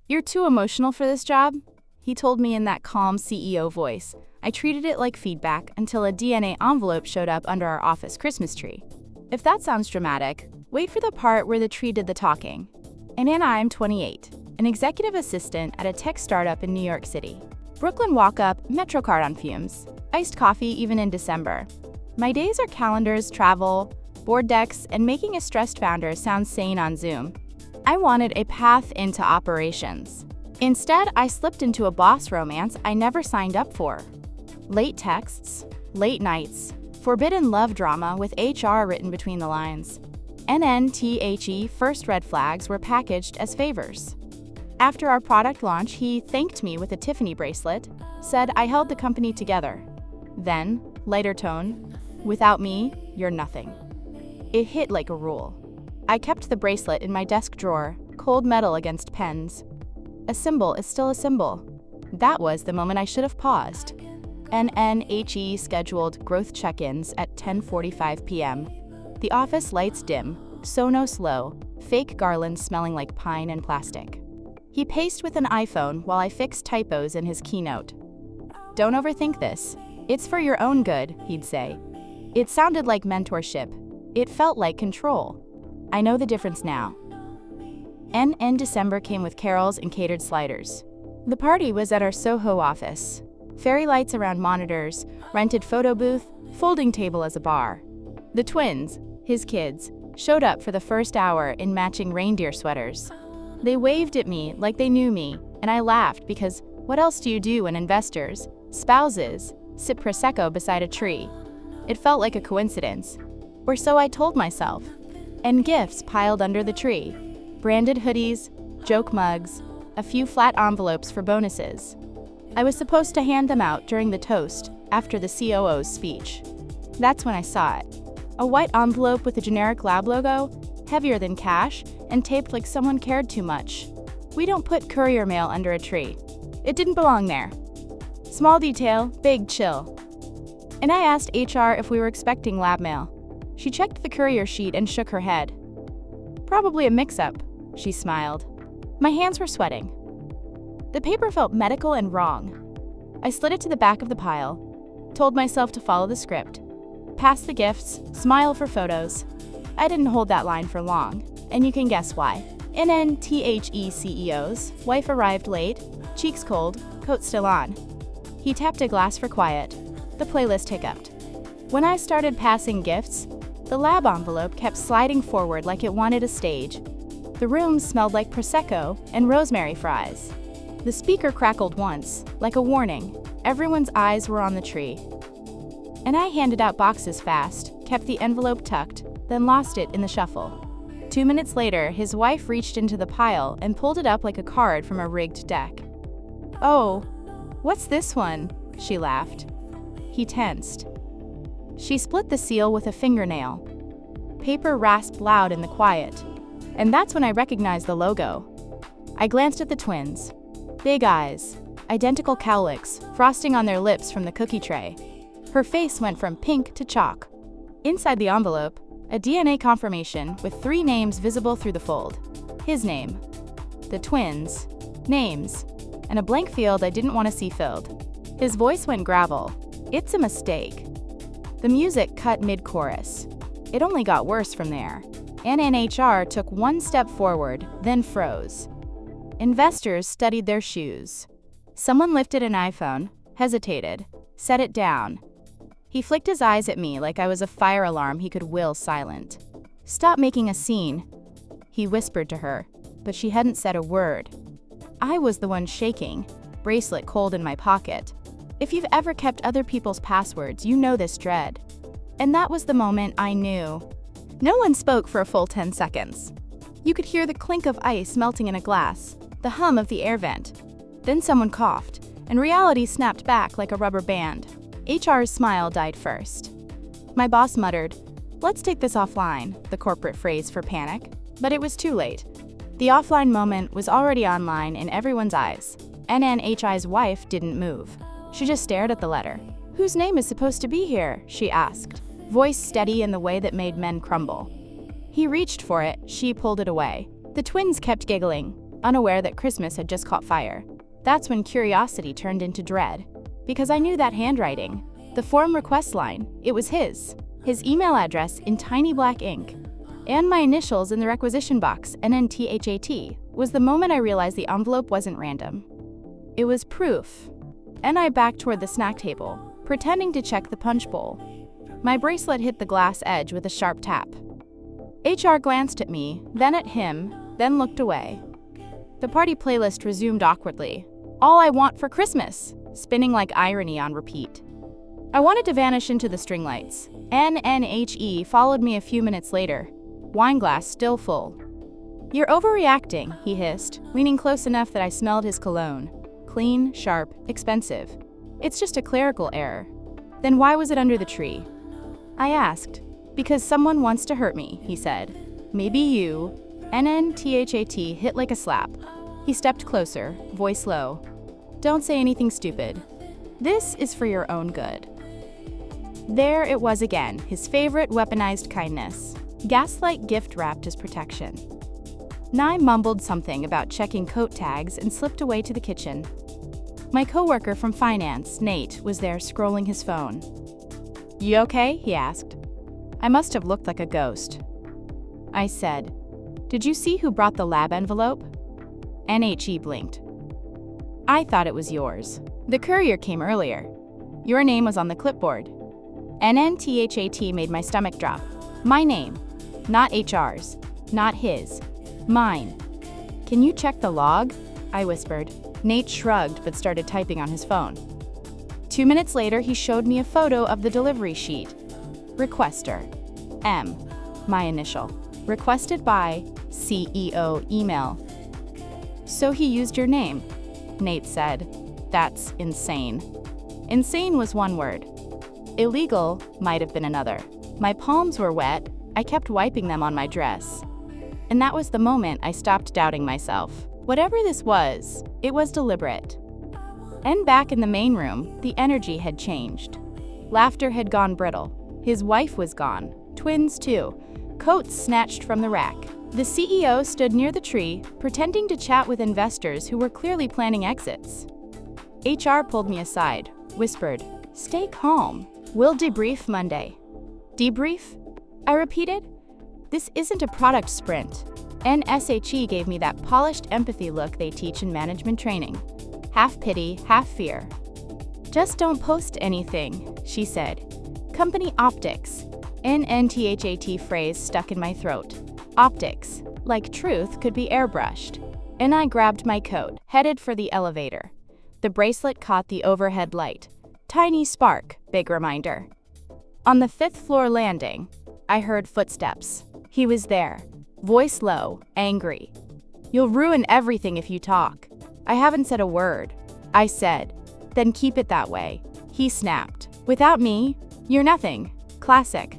"You're too emotional for this job," he told me in that calm CEO voice. I treated it like feedback until a DNA envelope showed up under our office Christmas tree. If that sounds dramatic, wait for the part where the tree did the talking. And I'm 28, an executive assistant at a tech startup in New York City. Brooklyn walk-up, MetroCard on fumes, iced coffee even in December. My days are calendars, travel, board decks, and making a stressed founder sound sane on Zoom. I wanted a path into operations. Instead, I slipped into a boss romance I never signed up for. Late texts, late nights, forbidden love drama with HR written between the lines. NNTHE first red flags were packaged as favors. After our product launch, he thanked me with a Tiffany bracelet, said I held the company together. Then, lighter tone, "Without me, you're nothing." It hit like a rule. I kept the bracelet in my desk drawer, cold metal against pens. A symbol is still a symbol. That was the moment I should have paused. NNHE scheduled growth check-ins at 10:45 p.m. The office lights dim, Sonos low, fake garlands smelling like pine and plastic. He paced with an iPhone while I fixed typos in his keynote. "Don't overthink this. It's for your own good," he'd say. It sounded like mentorship. It felt like control. I know the difference now. NN December came with carols and catered sliders. The party was at our Soho office. Fairy lights around monitors, rented photo booth, folding table as a bar. The twins, his kids, showed up for the first hour in matching reindeer sweaters. They waved at me like they knew me, and I laughed because what else do you do when investors, spouses, sip Prosecco beside a tree? It felt like a coincidence. Or so I told myself. And gifts piled under the tree. Branded hoodies, joke mugs, a few flat envelopes for bonuses. I was supposed to hand them out during the toast after the COO's speech. That's when I saw it. A white envelope with a generic lab logo, heavier than cash, and taped like someone cared too much. We don't put courier mail under a tree. It didn't belong there. Small detail, big chill. And I asked HR if we were expecting lab mail. She checked the courier sheet and shook her head. "Probably a mix-up," she smiled. My hands were sweating. The paper felt medical and wrong. I slid it to the back of the pile, told myself to follow the script, pass the gifts, smile for photos. I didn't hold that line for long, and you can guess why. NNTHE CEO's wife arrived late, cheeks cold, coat still on. He tapped a glass for quiet. The playlist hiccuped. When I started passing gifts, the lab envelope kept sliding forward like it wanted a stage. The room smelled like Prosecco and rosemary fries. The speaker crackled once, like a warning. Everyone's eyes were on the tree. And I handed out boxes fast, kept the envelope tucked, then lost it in the shuffle. 2 minutes later, his wife reached into the pile and pulled it up like a card from a rigged deck. "Oh, what's this one?" she laughed. He tensed. She split the seal with a fingernail. Paper rasped loud in the quiet. And that's when I recognized the logo. I glanced at the twins. Big eyes, identical cowlicks, frosting on their lips from the cookie tray. Her face went from pink to chalk. Inside the envelope, a DNA confirmation with 3 names visible through the fold. His name, the twins, names, and a blank field I didn't want to see filled. His voice went gravel. "It's a mistake." The music cut mid-chorus. It only got worse from there. NNHR took 1 step forward, then froze. Investors studied their shoes. Someone lifted an iPhone, hesitated, set it down. He flicked his eyes at me like I was a fire alarm he could will silent. "Stop making a scene," he whispered to her, but she hadn't said a word. I was the one shaking, bracelet cold in my pocket. If you've ever kept other people's passwords, you know this dread. And that was the moment I knew. No one spoke for a full 10 seconds. You could hear the clink of ice melting in a glass, the hum of the air vent. Then someone coughed, and reality snapped back like a rubber band. HR's smile died first. My boss muttered, "Let's take this offline," the corporate phrase for panic. But it was too late. The offline moment was already online in everyone's eyes. NNHI's wife didn't move. She just stared at the letter. "Whose name is supposed to be here?" she asked, voice steady in the way that made men crumble. He reached for it, she pulled it away. The twins kept giggling. unaware that Christmas had just caught fire. That's when curiosity turned into dread. Because I knew that handwriting. The form request line, it was his. His email address in tiny black ink. And my initials in the requisition box, NNTHAT, was the moment I realized the envelope wasn't random. It was proof. And I backed toward the snack table, pretending to check the punch bowl. My bracelet hit the glass edge with a sharp tap. HR glanced at me, then at him, then looked away. The party playlist resumed awkwardly. All I Want for Christmas, spinning like irony on repeat. I wanted to vanish into the string lights. NNHE followed me a few minutes later, wine glass still full. You're overreacting, he hissed, leaning close enough that I smelled his cologne. Clean, sharp, expensive. It's just a clerical error. Then why was it under the tree? I asked. Because someone wants to hurt me, he said. Maybe you. NNTHAT hit like a slap. He stepped closer, voice low. Don't say anything stupid. This is for your own good. There it was again, his favorite weaponized kindness. Gaslight gift wrapped as protection. Nye mumbled something about checking coat tags and slipped away to the kitchen. My coworker from finance, Nate, was there scrolling his phone. You okay? He asked. I must have looked like a ghost. I said, Did you see who brought the lab envelope? NHE blinked. I thought it was yours. The courier came earlier. Your name was on the clipboard. NNTHAT made my stomach drop. My name. Not HR's. Not his. Mine. Can you check the log? I whispered. Nate shrugged but started typing on his phone. 2 minutes later, he showed me a photo of the delivery sheet. Requester. M. My initial. Requested by CEO email. So he used your name, Nate said. That's insane. Insane was one word. Illegal might have been another. My palms were wet. I kept wiping them on my dress. And that was the moment I stopped doubting myself. Whatever this was, it was deliberate. And back in the main room, the energy had changed. Laughter had gone brittle. His wife was gone. Twins, too. Coats snatched from the rack. The CEO stood near the tree, pretending to chat with investors who were clearly planning exits. HR pulled me aside, whispered, Stay calm. We'll debrief Monday. Debrief? I repeated. This isn't a product sprint. NSHE gave me that polished empathy look they teach in management training. Half pity, half fear. Just don't post anything, she said. Company optics. NNTHAT phrase stuck in my throat. Optics, like truth, could be airbrushed. And I grabbed my coat, headed for the elevator. The bracelet caught the overhead light. Tiny spark, big reminder. On the 5th floor landing, I heard footsteps. He was there, voice low, angry. You'll ruin everything if you talk. I haven't said a word. I said, then keep it that way. He snapped. Without me, you're nothing. Classic.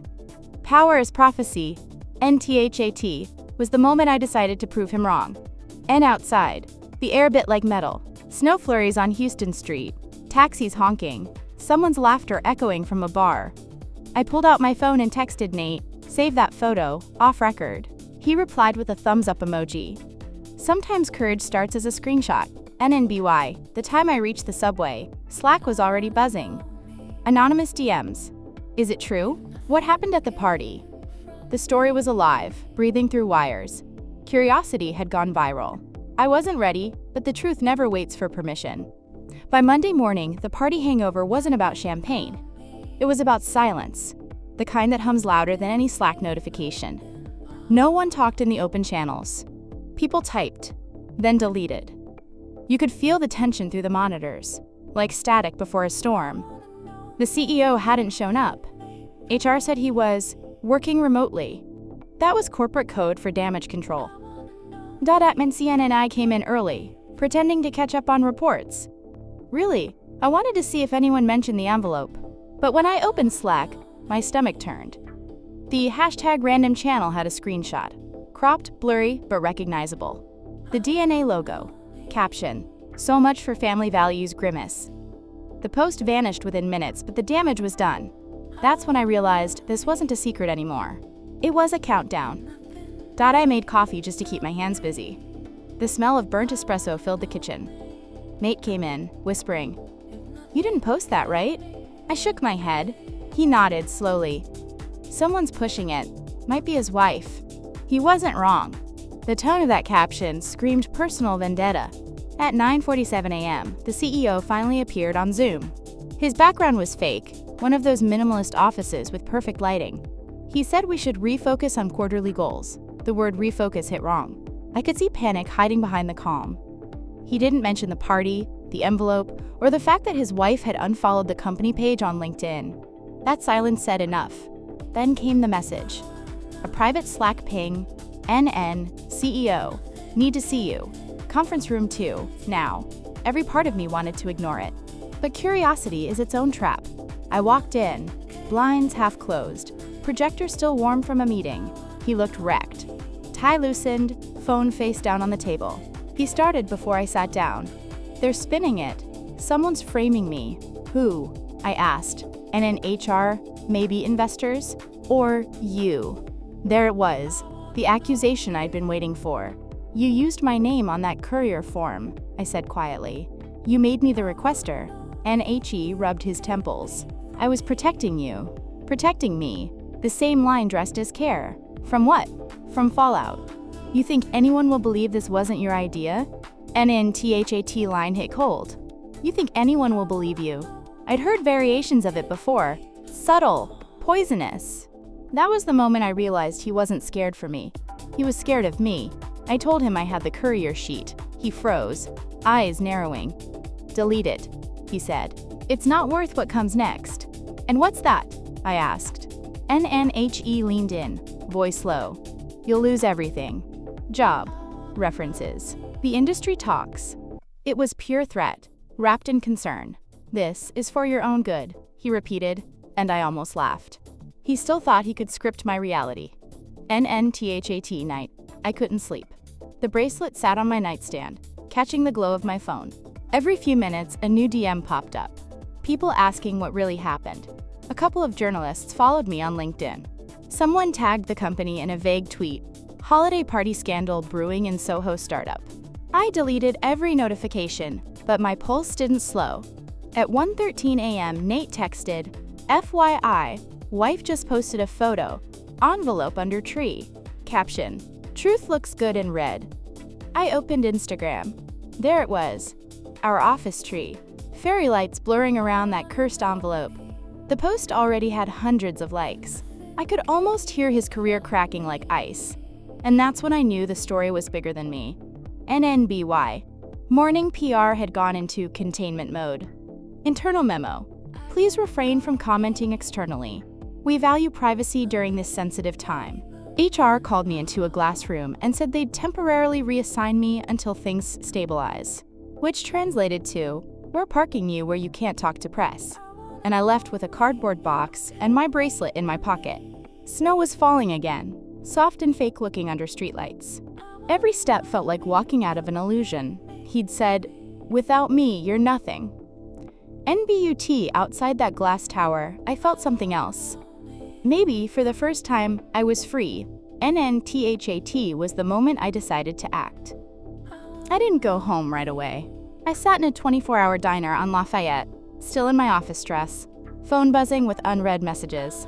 Power is prophecy. NTHAT was the moment I decided to prove him wrong. And outside, the air bit like metal. Snow flurries on Houston Street. Taxis honking. Someone's laughter echoing from a bar. I pulled out my phone and texted Nate, save that photo, off record. He replied with a thumbs up emoji. Sometimes courage starts as a screenshot. NNBY, the time I reached the subway, Slack was already buzzing. Anonymous DMs. Is it true? What happened at the party? The story was alive, breathing through wires. Curiosity had gone viral. I wasn't ready, but the truth never waits for permission. By Monday morning, the party hangover wasn't about champagne. It was about silence, the kind that hums louder than any Slack notification. No one talked in the open channels. People typed, then deleted. You could feel the tension through the monitors, like static before a storm. The CEO hadn't shown up. HR said he was working remotely. That was corporate code for damage control. Admin CN and I came in early, pretending to catch up on reports. Really, I wanted to see if anyone mentioned the envelope. But when I opened Slack, my stomach turned. The #random channel had a screenshot. Cropped, blurry, but recognizable. The DNA logo. Caption, so much for family values grimace. The post vanished within minutes, but the damage was done. That's when I realized this wasn't a secret anymore. It was a countdown. I made coffee just to keep my hands busy. The smell of burnt espresso filled the kitchen. Nate came in, whispering, "You didn't post that, right?" I shook my head. He nodded slowly. "Someone's pushing it. Might be his wife." He wasn't wrong. The tone of that caption screamed personal vendetta. At 9:47 a.m., the CEO finally appeared on Zoom. His background was fake, one of those minimalist offices with perfect lighting. He said we should refocus on quarterly goals. The word refocus hit wrong. I could see panic hiding behind the calm. He didn't mention the party, the envelope, or the fact that his wife had unfollowed the company page on LinkedIn. That silence said enough. Then came the message. A private Slack ping, NN, CEO, need to see you. Conference room 2, now. Every part of me wanted to ignore it. But curiosity is its own trap. I walked in, blinds half closed, projector still warm from a meeting. He looked wrecked. Tie loosened, phone face down on the table. He started before I sat down. "They're spinning it. Someone's framing me." "Who?" I asked. "And in HR, maybe investors? Or you?" There it was, the accusation I'd been waiting for. "You used my name on that courier form," I said quietly. "You made me the requester." NHE rubbed his temples. "I was protecting you. Protecting me. The same line dressed as care. From what? From fallout. You think anyone will believe this wasn't your idea?" NNTHAT line hit cold. "You think anyone will believe you?" I'd heard variations of it before. Subtle. Poisonous. That was the moment I realized he wasn't scared for me. He was scared of me. I told him I had the courier sheet. He froze, eyes narrowing. "Delete it," he said. "It's not worth what comes next." "And what's that?" I asked. NNHE leaned in, voice low. "You'll lose everything. Job. References. The industry talks." It was pure threat, wrapped in concern. "This is for your own good," he repeated, and I almost laughed. He still thought he could script my reality. NNTHAT night. I couldn't sleep. The bracelet sat on my nightstand, catching the glow of my phone. Every few minutes, a new DM popped up. People asking what really happened. A couple of journalists followed me on LinkedIn. Someone tagged the company in a vague tweet, "Holiday party scandal brewing in Soho startup." I deleted every notification, but my pulse didn't slow. At 1:13 a.m., Nate texted, "FYI, wife just posted a photo. Envelope under tree. Caption, truth looks good in red." I opened Instagram. There it was. Our office tree. Fairy lights blurring around that cursed envelope. The post already had hundreds of likes. I could almost hear his career cracking like ice. And that's when I knew the story was bigger than me. NNBY. Morning PR had gone into containment mode. Internal memo. Please refrain from commenting externally. We value privacy during this sensitive time. HR called me into a glass room and said they'd temporarily reassign me until things stabilize. Which translated to, "We're parking you where you can't talk to press." And I left with a cardboard box and my bracelet in my pocket. Snow was falling again, soft and fake looking under streetlights. Every step felt like walking out of an illusion. He'd said, "Without me, you're nothing." NBUT outside that glass tower, I felt something else. Maybe, for the first time, I was free. NNTHAT was the moment I decided to act. I didn't go home right away. I sat in a 24-hour diner on Lafayette, still in my office dress, phone buzzing with unread messages.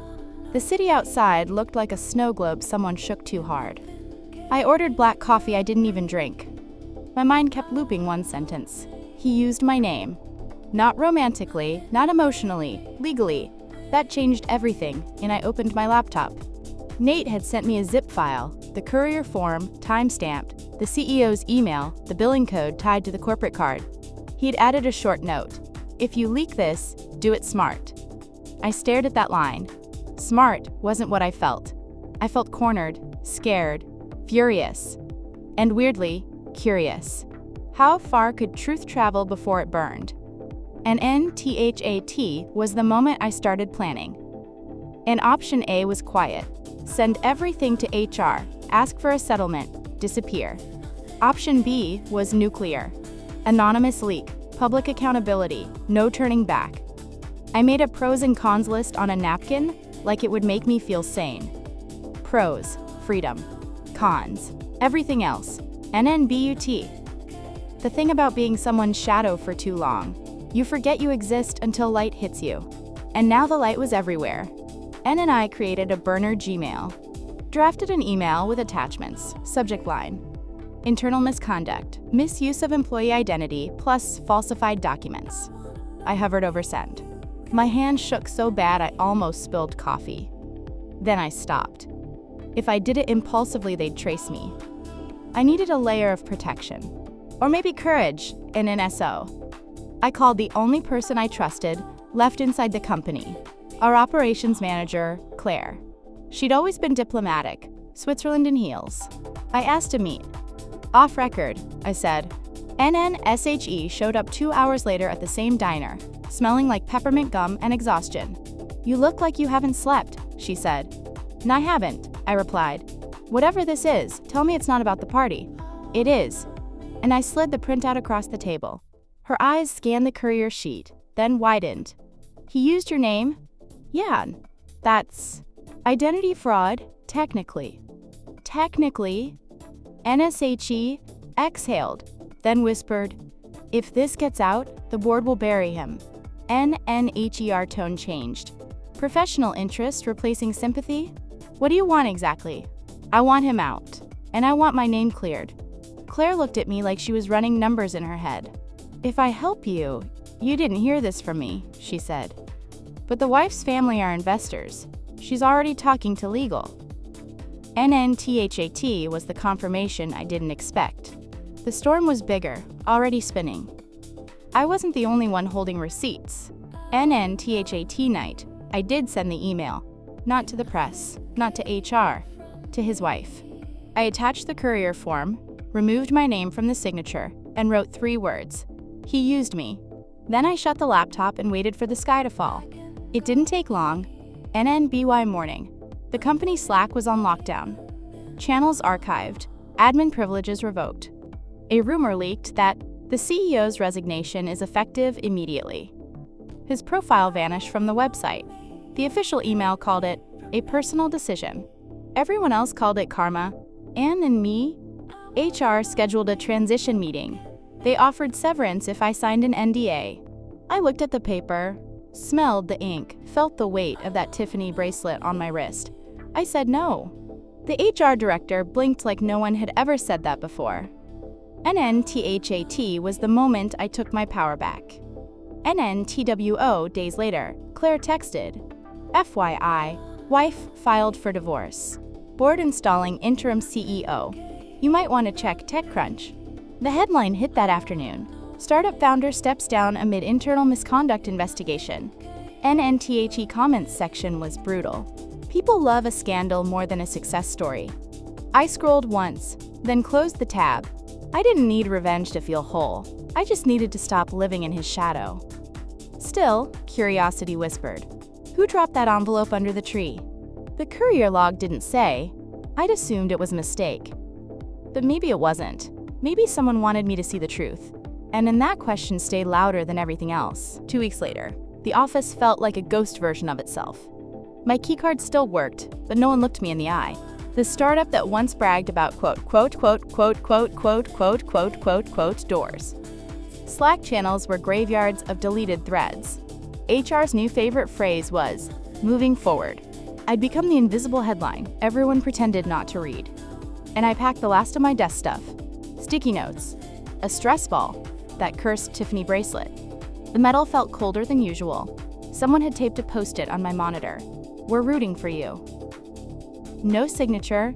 The city outside looked like a snow globe someone shook too hard. I ordered black coffee I didn't even drink. My mind kept looping one sentence. He used my name. Not romantically, not emotionally, legally. That changed everything, and I opened my laptop. Nate had sent me a zip file, the courier form, time-stamped, the CEO's email, the billing code tied to the corporate card. He had added a short note. "If you leak this, do it smart." I stared at that line. Smart wasn't what I felt. I felt cornered, scared, furious, and weirdly, curious. How far could truth travel before it burned? And NTHAT was the moment I started planning. And option A was quiet. Send everything to HR, ask for a settlement, disappear. Option B was nuclear. Anonymous leak, public accountability, no turning back. I made a pros and cons list on a napkin, like it would make me feel sane. Pros, freedom. Cons, everything else. NNBUT. The thing about being someone's shadow for too long. You forget you exist until light hits you. And now the light was everywhere. N and I created a burner Gmail. Drafted an email with attachments. Subject line: internal misconduct, misuse of employee identity, plus falsified documents. I hovered over send. My hand shook so bad I almost spilled coffee. Then I stopped. If I did it impulsively, they'd trace me. I needed a layer of protection. Or maybe courage in an SO. I called the only person I trusted left inside the company, our operations manager, Claire. She'd always been diplomatic, Switzerland in heels. I asked to meet. Off record, I said. NNSHE showed up 2 hours later at the same diner, smelling like peppermint gum and exhaustion. You look like you haven't slept, she said. And I haven't, I replied. Whatever this is, tell me it's not about the party. It is. And I slid the printout across the table. Her eyes scanned the courier sheet, then widened. He used your name? Yeah, that's identity fraud, technically. Technically? NSHE exhaled, then whispered, if this gets out, the board will bury him. NNHER tone changed. Professional interest replacing sympathy? What do you want exactly? I want him out, and I want my name cleared. Claire looked at me like she was running numbers in her head. If I help you, you didn't hear this from me, she said. But the wife's family are investors. She's already talking to legal. NNTHAT was the confirmation I didn't expect. The storm was bigger, already spinning. I wasn't the only one holding receipts. NNTHAT night, I did send the email. Not to the press, not to HR, to his wife. I attached the courier form, removed my name from the signature, and wrote 3 words. He used me. Then I shut the laptop and waited for the sky to fall. It didn't take long. NNBY morning. The company Slack was on lockdown. Channels archived. Admin privileges revoked. A rumor leaked that the CEO's resignation is effective immediately. His profile vanished from the website. The official email called it a personal decision. Everyone else called it karma. Anne and me? HR scheduled a transition meeting. They offered severance if I signed an NDA. I looked at the paper, smelled the ink, felt the weight of that Tiffany bracelet on my wrist. I said no. The HR director blinked like no one had ever said that before. NNTHAT was the moment I took my power back. NNTWO days later, Claire texted, FYI, wife filed for divorce. Board installing interim CEO. You might want to check TechCrunch. The headline hit that afternoon. Startup founder steps down amid internal misconduct investigation. NNTHE comments section was brutal. People love a scandal more than a success story. I scrolled once, then closed the tab. I didn't need revenge to feel whole. I just needed to stop living in his shadow. Still, curiosity whispered. Who dropped that envelope under the tree? The courier log didn't say. I'd assumed it was a mistake. But maybe it wasn't. Maybe someone wanted me to see the truth. And then that question stayed louder than everything else. 2 weeks later, the office felt like a ghost version of itself. My keycard still worked, but no one looked me in the eye. The startup that once bragged about doors. Slack channels were graveyards of deleted threads. HR's new favorite phrase was, moving forward. I'd become the invisible headline everyone pretended not to read. And I packed the last of my desk stuff. Sticky notes, a stress ball, that cursed Tiffany bracelet. The metal felt colder than usual. Someone had taped a post-it on my monitor. We're rooting for you. No signature,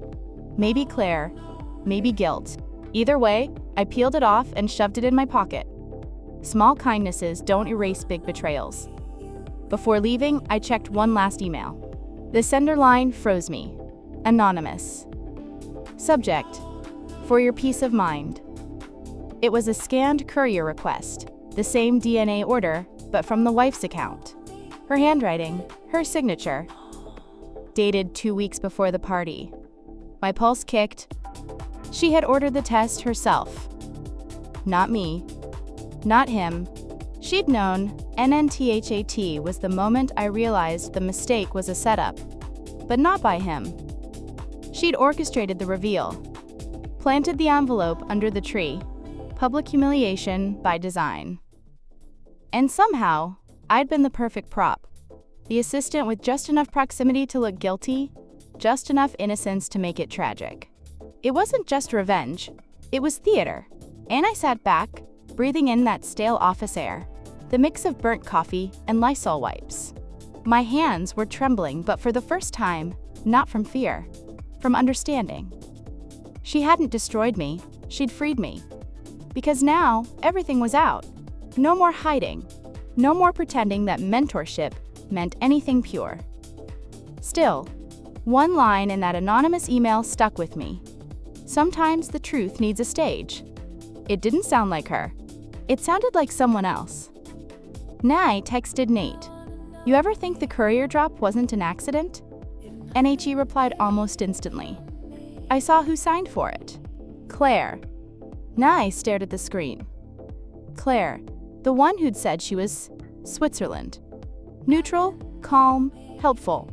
maybe Claire, maybe guilt. Either way, I peeled it off and shoved it in my pocket. Small kindnesses don't erase big betrayals. Before leaving, I checked one last email. The sender line froze me. Anonymous. Subject: for your peace of mind. It was a scanned courier request, the same DNA order, but from the wife's account. Her handwriting, her signature. Dated 2 weeks before the party. My pulse kicked. She had ordered the test herself. Not me. Not him. She'd known. NNTHAT was the moment I realized the mistake was a setup. But not by him. She'd orchestrated the reveal. Planted the envelope under the tree. Public humiliation by design. And somehow, I'd been the perfect prop. The assistant with just enough proximity to look guilty, just enough innocence to make it tragic. It wasn't just revenge, it was theater. And I sat back, breathing in that stale office air, the mix of burnt coffee and Lysol wipes. My hands were trembling, but for the first time, not from fear, from understanding. She hadn't destroyed me, she'd freed me. Because now, everything was out. No more hiding. No more pretending that mentorship meant anything pure. Still, one line in that anonymous email stuck with me. Sometimes the truth needs a stage. It didn't sound like her. It sounded like someone else. Nye texted Nate. "You ever think the courier drop wasn't an accident?" NHE replied almost instantly. "I saw who signed for it. Claire." Nye stared at the screen. Claire, the one who'd said she was Switzerland. Neutral, calm, helpful.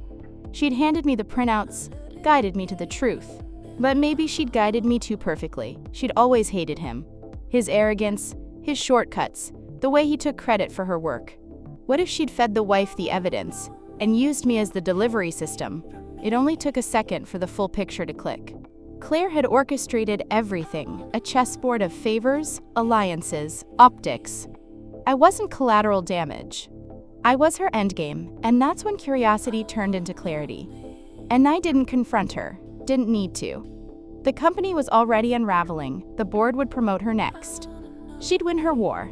She'd handed me the printouts, guided me to the truth. But maybe she'd guided me too perfectly. She'd always hated him. His arrogance, his shortcuts, the way he took credit for her work. What if she'd fed the wife the evidence and used me as the delivery system? It only took a second for the full picture to click. Claire had orchestrated everything, a chessboard of favors, alliances, optics. I wasn't collateral damage. I was her endgame, and that's when curiosity turned into clarity. And I didn't confront her, didn't need to. The company was already unraveling, the board would promote her next. She'd win her war.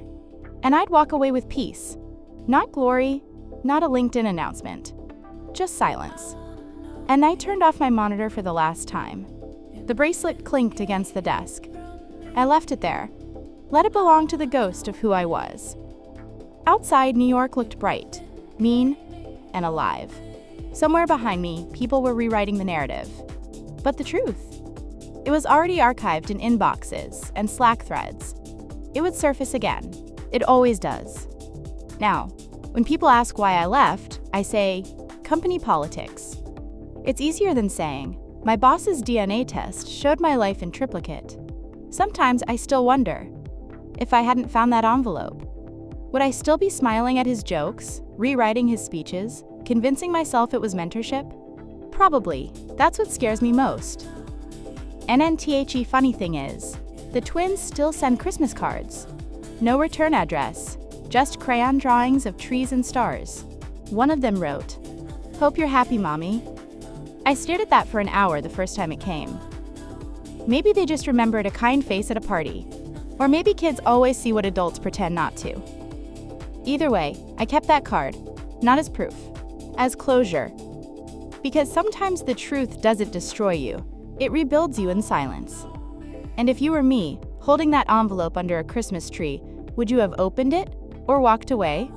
And I'd walk away with peace. Not glory, not a LinkedIn announcement. Just silence. And I turned off my monitor for the last time. The bracelet clinked against the desk. I left it there. Let it belong to the ghost of who I was. Outside, New York looked bright, mean, and alive. Somewhere behind me, people were rewriting the narrative. But the truth? It was already archived in inboxes and Slack threads. It would surface again. It always does. Now, when people ask why I left, I say, company politics. It's easier than saying, my boss's DNA test showed my life in triplicate. Sometimes I still wonder, if I hadn't found that envelope, would I still be smiling at his jokes, rewriting his speeches, convincing myself it was mentorship? Probably. That's what scares me most. NNTHE funny thing is, the twins still send Christmas cards. No return address, just crayon drawings of trees and stars. One of them wrote, "Hope you're happy, Mommy." I stared at that for an hour the first time it came. Maybe they just remembered a kind face at a party. Or maybe kids always see what adults pretend not to. Either way, I kept that card, not as proof, as closure. Because sometimes the truth doesn't destroy you, it rebuilds you in silence. And if you were me, holding that envelope under a Christmas tree, would you have opened it or walked away?